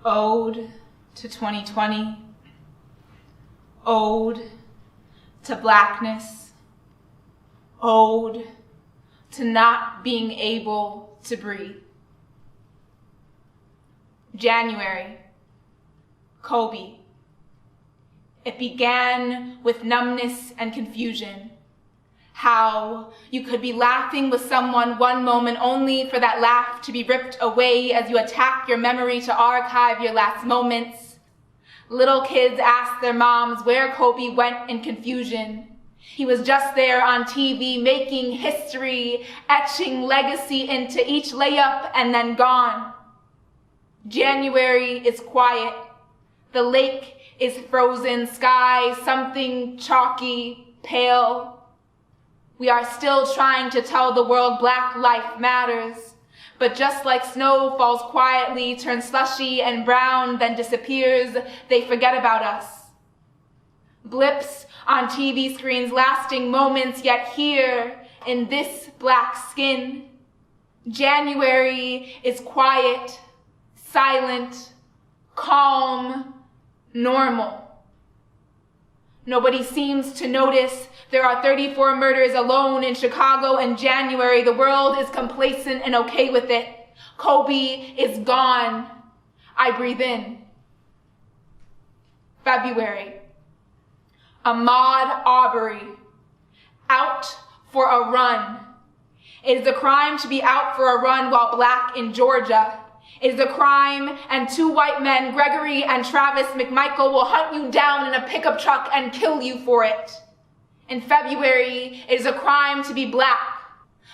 Ode to 2020, ode to blackness, ode to not being able to breathe. January, Kobe. It began with numbness and confusion. How you could be laughing with someone one moment only for that laugh to be ripped away as you attack your memory to archive your last moments. Little kids ask their moms where Kobe went in confusion. He was just there on TV making history, etching legacy into each layup and then gone. January is quiet. The lake is frozen, sky something chalky, pale. We are still trying to tell the world Black life matters, but just like snow falls quietly, turns slushy and brown, then disappears, they forget about us. Blips on TV screens lasting moments, yet here in this black skin, January is quiet, silent, calm, normal. Nobody seems to notice there are 34 murders alone in Chicago in January. The world is complacent and okay with it. Kobe is gone. I breathe in. February. Ahmaud Arbery. Out for a run. It is a crime to be out for a run while Black in Georgia. It is a crime, and two white men, Gregory and Travis McMichael, will hunt you down in a pickup truck and kill you for it. In February, it is a crime to be Black,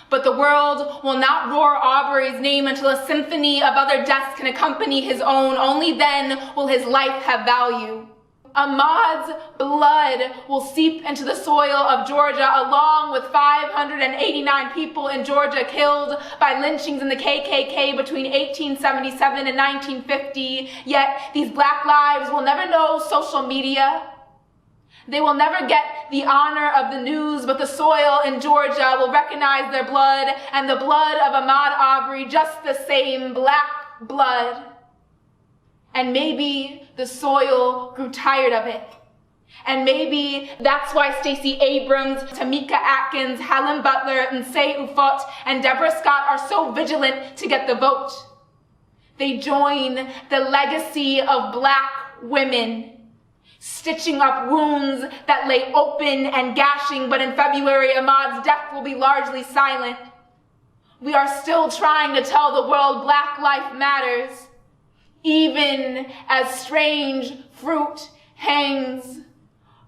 but the world will not roar Arbery's name until a symphony of other deaths can accompany his own. Only then will his life have value. Ahmaud's blood will seep into the soil of Georgia, along with 589 people in Georgia killed by lynchings in the KKK between 1877 and 1950. Yet these Black lives will never know social media. They will never get the honor of the news, but the soil in Georgia will recognize their blood, and the blood of Ahmaud Arbery just the same, Black blood. And maybe the soil grew tired of it. And maybe that's why Stacey Abrams, Tamika Atkins, Helen Butler, Nsé Ufot, and Deborah Scott are so vigilant to get the vote. They join the legacy of Black women, stitching up wounds that lay open and gashing, but in February, Ahmaud's death will be largely silent. We are still trying to tell the world Black life matters, even as strange fruit hangs.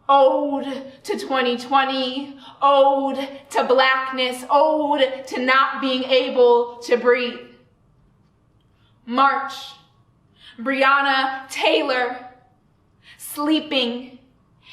Ode to 2020, ode to Blackness, ode to not being able to breathe. March, Breonna Taylor, sleeping.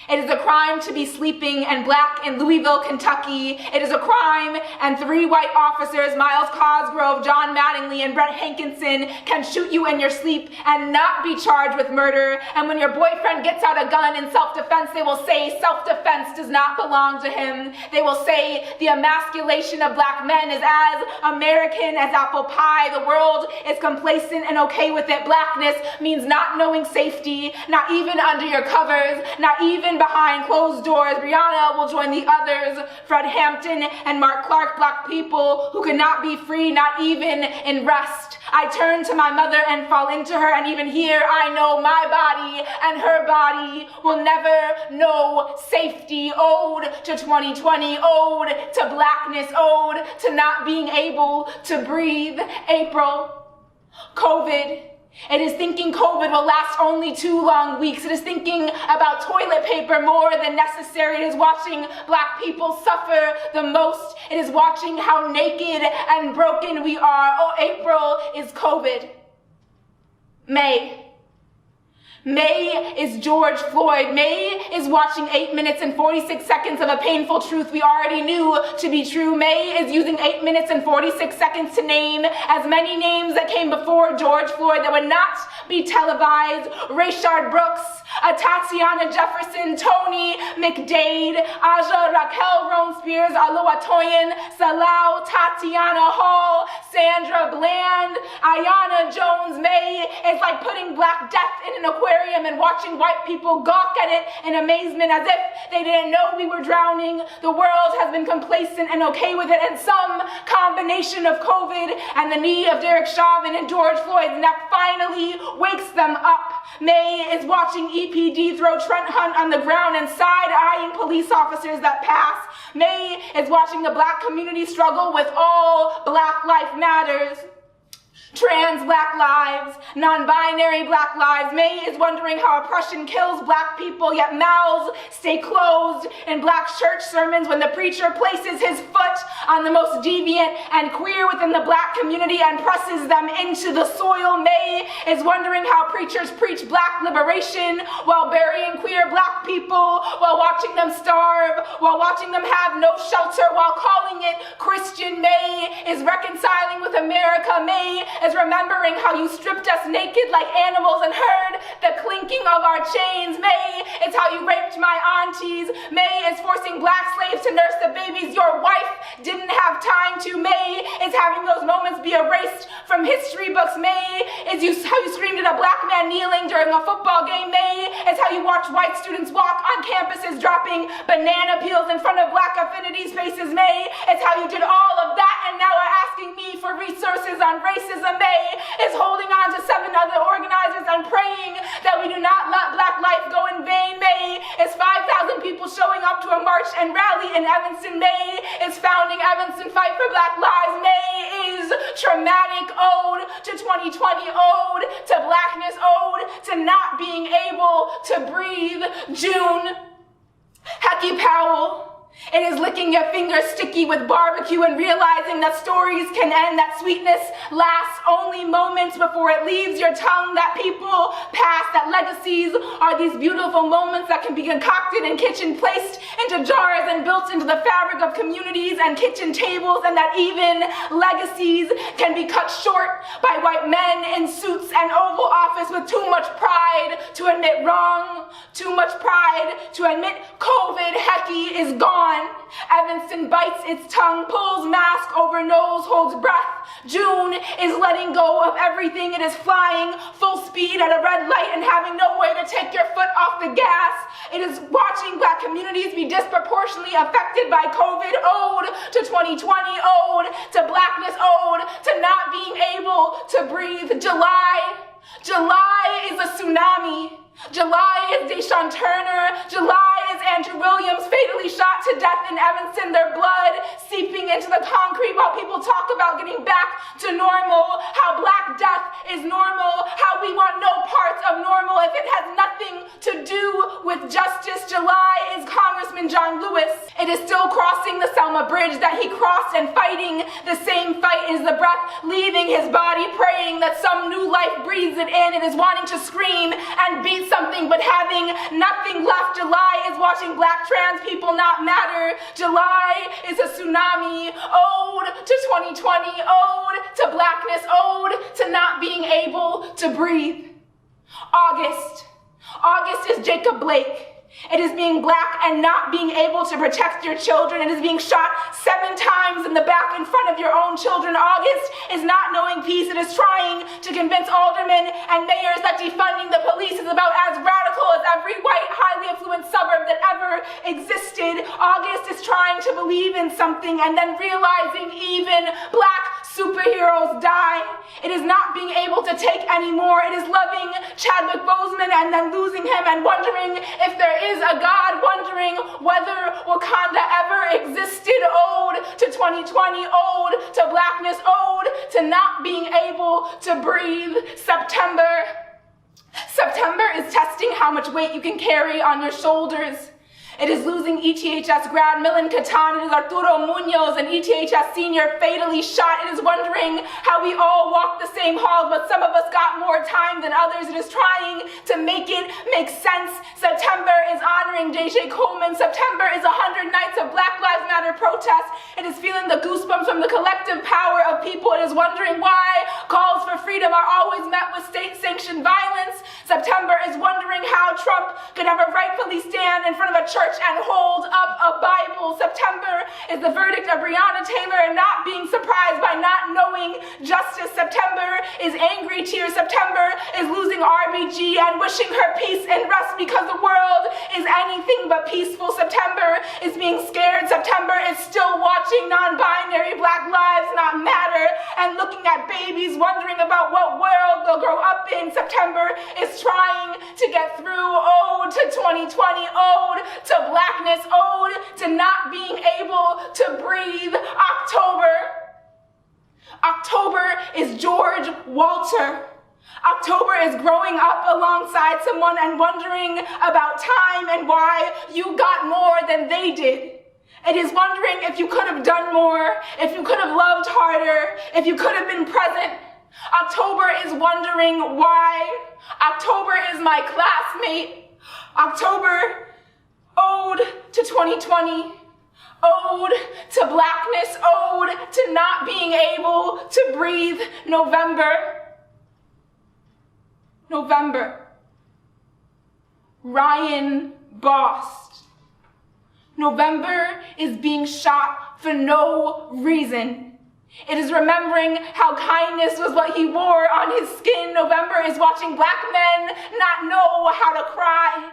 It is a crime to be sleeping and Black in Louisville, Kentucky. It is a crime, and 3 white officers, Miles Cosgrove, John Mattingly, and Brett Hankinson, can shoot you in your sleep and not be charged with murder. And when your boyfriend gets out a gun in self-defense, they will say self-defense does not belong to him. They will say the emasculation of Black men is as American as apple pie. The world is complacent and okay with it. Blackness means not knowing safety, not even under your covers, not even behind closed doors. Breonna will join the others, Fred Hampton and Mark Clark, Black people who could not be free, not even in rest. I turn to my mother and fall into her, and even here I know my body and her body will never know safety. Ode to 2020, ode to Blackness, ode to not being able to breathe. April, COVID. It is thinking COVID will last only 2 long weeks. It is thinking about toilet paper more than necessary. It is watching Black people suffer the most. It is watching how naked and broken we are. Oh, April is COVID. May. May is George Floyd. May is watching 8 minutes and 46 seconds of a painful truth we already knew to be true. May is using 8 minutes and 46 seconds to name as many names that came before George Floyd that would not be televised. Rayshard Brooks, A Tatiana Jefferson, Tony McDade, Aja Raquel Roan Spears, Oluwatoyin Salau, Tatiana Hall, Sandra Bland, Ayanna Jones May. It's like putting Black Death in an aquarium and watching white people gawk at it in amazement as if they didn't know we were drowning. The world has been complacent and okay with it, and some combination of COVID and the knee of Derek Chauvin and George Floyd, and that finally wakes them up. May is watching EPD throw Trent Hunt on the ground and side-eyeing police officers that pass. May is watching the Black community struggle with all Black life matters. Trans Black lives, non-binary Black lives. May is wondering how oppression kills Black people, yet mouths stay closed in Black church sermons when the preacher places his foot on the most deviant and queer within the Black community and presses them into the soil. May is wondering how preachers preach Black liberation while burying queer Black people, while watching them starve, while watching them have no shelter, while calling it Christian. May is reconciling with America. May is remembering how you stripped us naked like animals and heard the clinking of our chains. May is how you raped my aunties. May is forcing Black slaves to nurse the babies your wife didn't have time to. May is having those moments be erased from history books. May is how you screamed at a Black man kneeling during a football game. May is how you watch white students walk on campuses dropping banana peels in front of Black affinity spaces. May is how you did all of that and now are asking me for resources on racism. May is holding on to 7 other organizers and praying that we do not let Black life go in vain. May is 5,000 people showing up to a march and rally in Evanston. May is founding Evanston Fight for Black Lives. May is traumatic ode to 2020, ode to Blackness, ode to not being able to breathe. June, Hecky Powell. It is licking your fingers sticky with barbecue and realizing that stories can end, that sweetness lasts only moments before it leaves your tongue, that people pass, that legacies are these beautiful moments that can be concocted in kitchen, placed into jars and built into the fabric of communities and kitchen tables, and that even legacies can be cut short by white men in suits and Oval Office with too much pride to admit wrong, too much pride to admit COVID. Hecky is gone. Evanston bites its tongue, pulls mask over nose, holds breath. June is letting go of everything. It is flying full speed at a red light and having no way to take your foot off the gas. It is watching Black communities be disproportionately affected by COVID. Ode to 2020, ode to Blackness, ode to not being able to breathe. July is a tsunami. July is Deshaun Turner. July is Andrew Williams fatally shot to death in Evanston, their blood seeping into the concrete while people talk about getting back to normal, how Black death is normal, how we want no parts of normal if it has nothing to do with justice. July is Congressman John Lewis. It is still crossing the Selma Bridge that he crossed and fighting the same fight. It is the breath leaving his body, praying that some new life breathes it in. It is wanting to scream and beat something but having nothing left. July is watching Black trans people not matter. July is a tsunami. Ode to 2020, ode to Blackness, ode to not being able to breathe. August is Jacob Blake. It is being Black and not being able to protect your children. It is being shot 7 times in the back in front of your own children. August is not knowing peace. It is trying to convince aldermen and mayors that defunding the police is about as radical as every white, highly affluent suburb that ever existed. August is trying to believe in something and then realizing even Black superheroes die. It is not being able to take anymore. It is loving Chadwick Boseman and then losing him and wondering if there is a God, wondering whether Wakanda ever existed. Ode to 2020, ode to Blackness, ode to not being able to breathe. September is testing how much weight you can carry on your shoulders. It is losing ETHS grad Milan Catan. It is Arturo Munoz, an ETHS senior, fatally shot. It is wondering how we all walk the same halls, but some of us got more time than others. It is trying to make it make sense. September is honoring J.J. Coleman. September is 100 nights of Black Lives Matter protest. It is feeling the goosebumps from the collective power of people. It is wondering why calls for freedom are always met with state-sanctioned violence. September is wondering how Trump could ever rightfully stand in front of a church and hold up a Bible. September is the verdict of Breonna Taylor and not being surprised by not knowing justice. September is angry tears. September is losing RBG and wishing her peace and rest because the world is anything but peaceful. September is being scared. September is still watching non-binary Black lives not matter and looking at babies wondering about what world they'll grow up in. September is trying to get through. Ode to 2020, ode to Blackness, ode to not being able to breathe. October is George Walter. October is growing up alongside someone and wondering about time and why you got more than they did. It is wondering if you could have done more, if you could have loved harder, if you could have been present. October is wondering why. October is my classmate. October, ode to 2020. Ode to Blackness, ode to not being able to breathe. November. Ryan Bost. November is being shot for no reason. It is remembering how kindness was what he wore on his skin. November is watching Black men not know how to cry.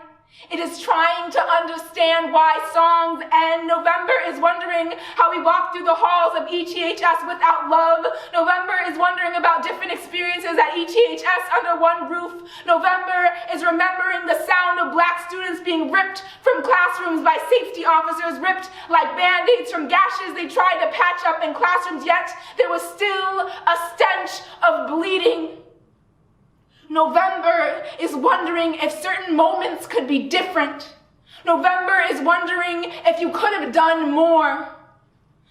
It is trying to understand why songs end. November is wondering how we walk through the halls of ETHS without love. November is wondering about different experiences at ETHS under one roof. November is remembering the sound of Black students being ripped from classrooms by safety officers, ripped like Band-Aids from gashes they tried to patch up in classrooms, yet there was still a stench of bleeding. November is wondering if certain moments could be different. November is wondering if you could have done more.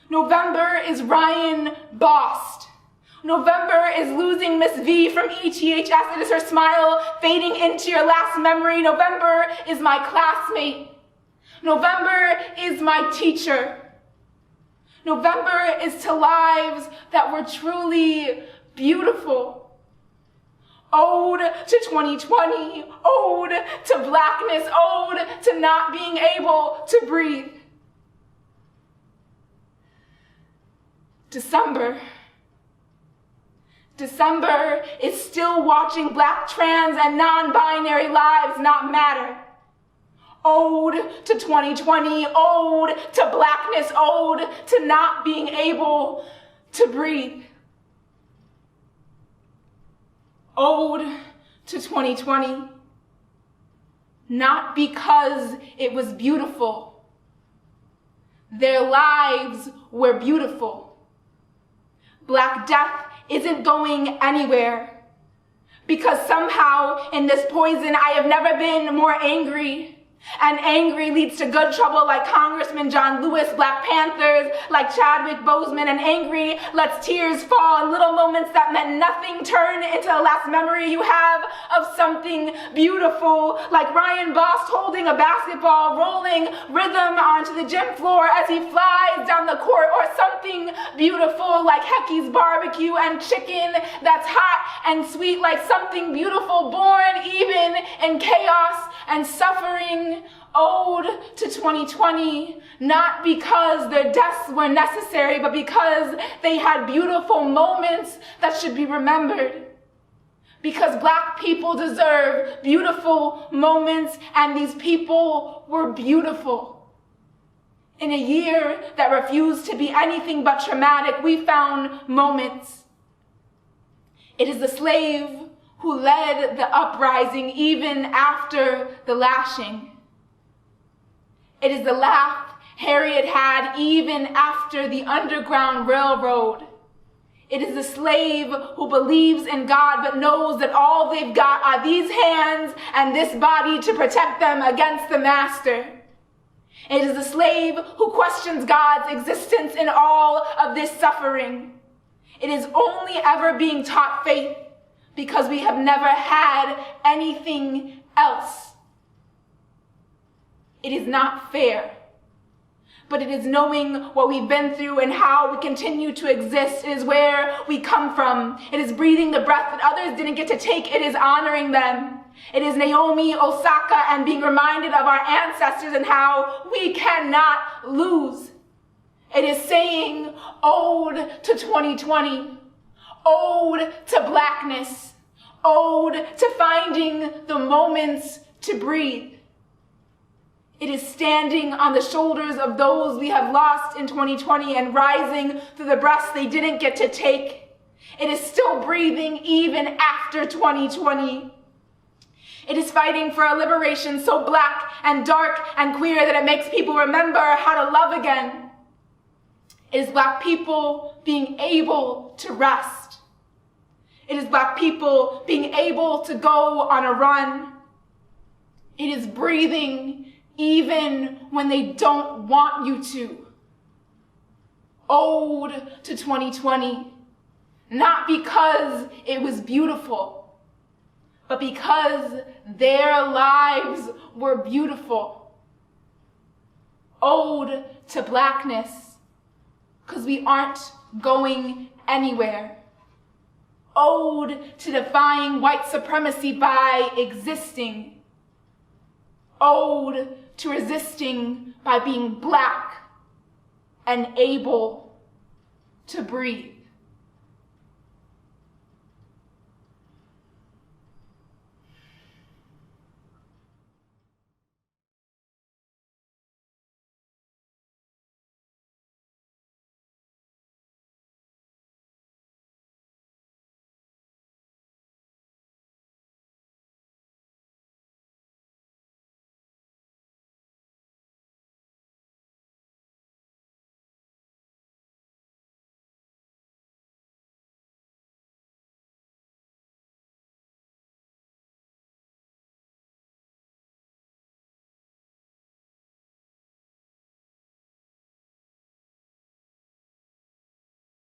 November is Ryan Bost. November is losing Miss V from ETHS. It is her smile fading into your last memory. November is my classmate. November is my teacher. November is to lives that were truly beautiful. Ode to 2020, ode to Blackness, ode to not being able to breathe. December is still watching Black, trans, and non-binary lives not matter. Ode to 2020, ode to Blackness, ode to not being able to breathe. Ode to 2020, not because it was beautiful. Their lives were beautiful. Black death isn't going anywhere because somehow in this poison I have never been more angry. And angry leads to good trouble like Congressman John Lewis, Black Panthers like Chadwick Boseman, and angry lets tears fall and little moments that meant nothing turn into the last memory you have of something beautiful, like Ryan Bost holding a basketball, rolling rhythm onto the gym floor as he flies down the court, or something beautiful like Hecky's barbecue and chicken that's hot and sweet, like something beautiful born even in chaos and suffering. Ode to 2020, not because their deaths were necessary, but because they had beautiful moments that should be remembered. Because Black people deserve beautiful moments, and these people were beautiful. In a year that refused to be anything but traumatic, we found moments. It is the slave who led the uprising even after the lashing. It is the laugh Harriet had even after the Underground Railroad. It is the slave who believes in God but knows that all they've got are these hands and this body to protect them against the master. It is the slave who questions God's existence in all of this suffering. It is only ever being taught faith because we have never had anything else. It is not fair. but it is knowing what we've been through and how we continue to exist. It is where we come from. It is breathing the breath that others didn't get to take. It is honoring them. It is Naomi Osaka and being reminded of our ancestors and how we cannot lose. It is saying ode to 2020, ode to Blackness, ode to finding the moments to breathe. It is standing on the shoulders of those we have lost in 2020 and rising through the breaths they didn't get to take. It is still breathing even after 2020. It is fighting for a liberation so black and dark and queer that it makes people remember how to love again. It is Black people being able to rest. It is Black people being able to go on a run. It is breathing even when they don't want you to. Ode to 2020, not because it was beautiful, but because their lives were beautiful. Ode to Blackness, because we aren't going anywhere. Ode to defying white supremacy by existing. Ode to resisting by being Black and able to breathe.